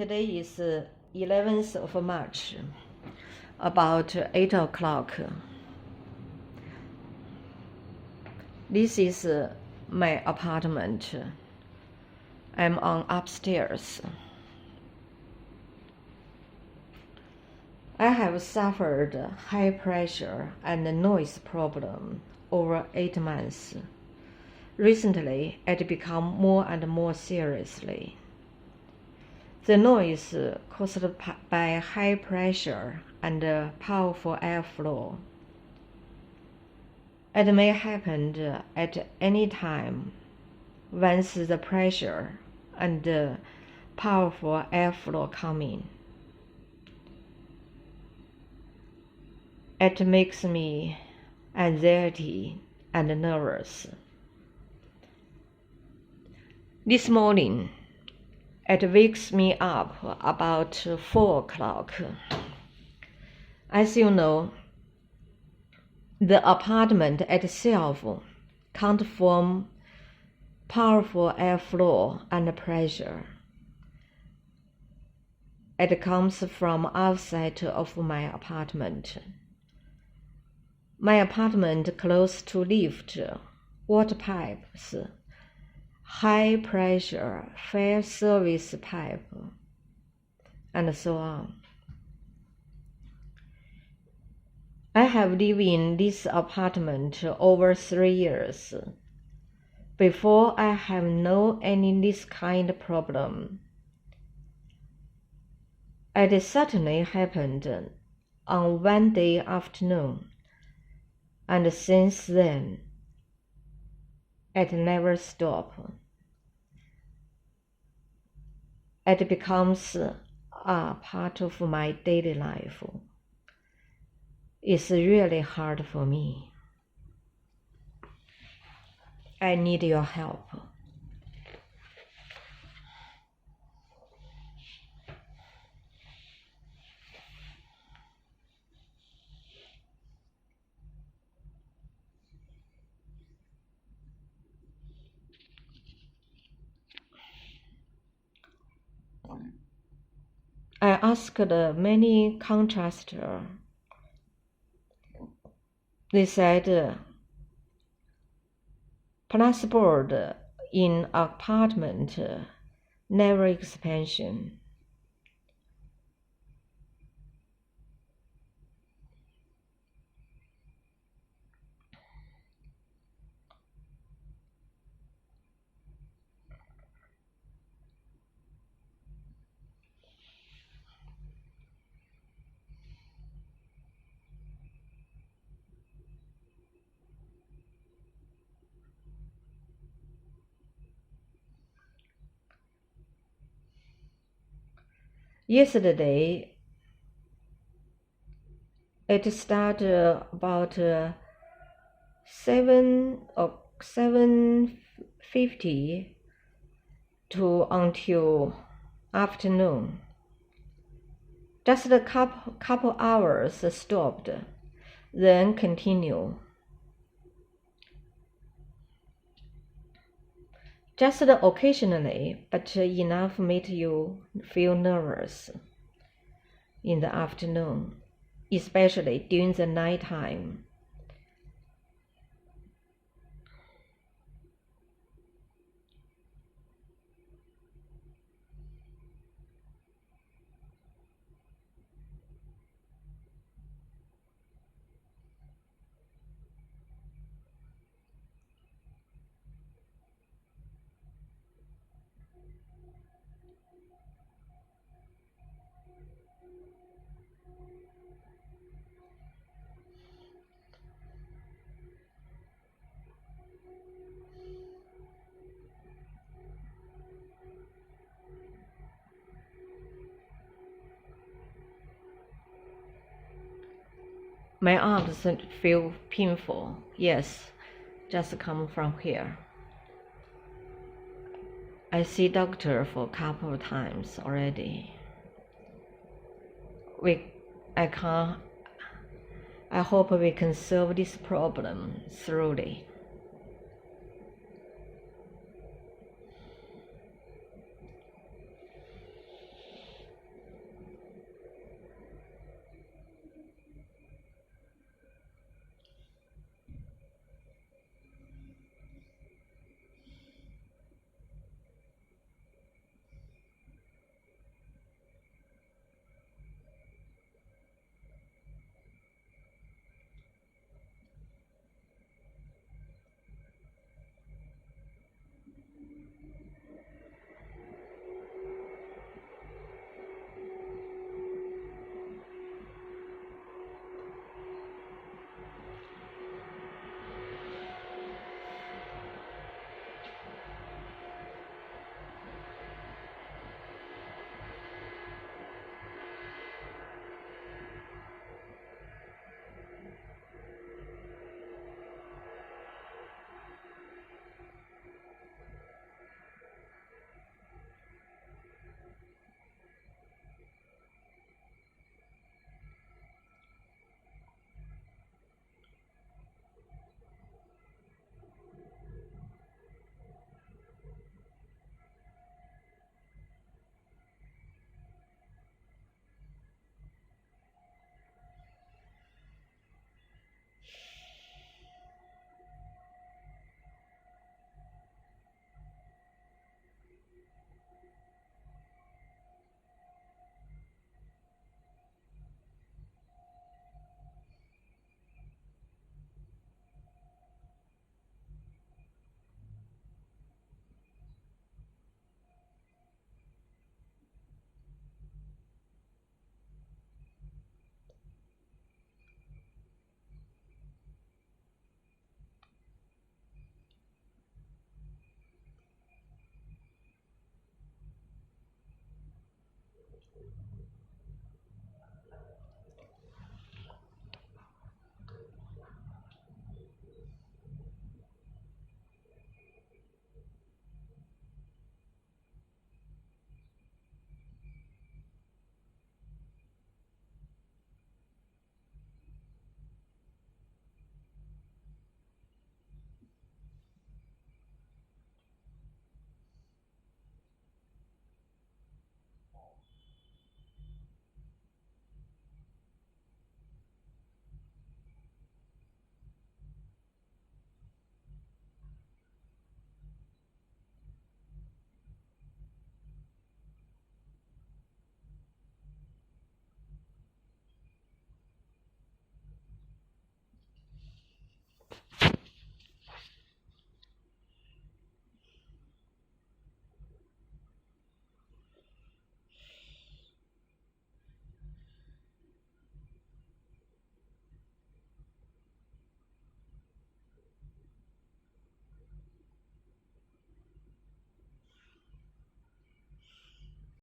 Today is 11th of March, about 8 o'clock. This is my apartment. I'm on upstairs. I have suffered high pressure and noise problem over 8 months. Recently, it become more and more seriously. The noise caused by high pressure and powerful airflow. It may happen at any time once the pressure and powerful airflow come in. It makes me anxiety and nervous. This morning, it wakes me up about 4 o'clock. As you know, the apartment itself can't form powerful airflow and pressure. It comes from outside of my apartment. My apartment close to lift, water pipes, high pressure fire service pipe, and so on. I have lived in this apartment over 3 years. Before I have known any this kind of problem. It certainly happened on one day afternoon, and since then, it never stopped. It becomes a part of my daily life. It's really hard for me. I need your help. I asked many contractors. They said plasterboard in apartment never expansion. Yesterday, it started about 7:50 to until afternoon. Just a couple hours stopped, then continue. Just occasionally, but enough made you feel nervous in the afternoon, especially during the night time. My arms feel painful. Yes, just come from here. I see doctor for a couple of times already. I hope we can solve this problem thoroughly.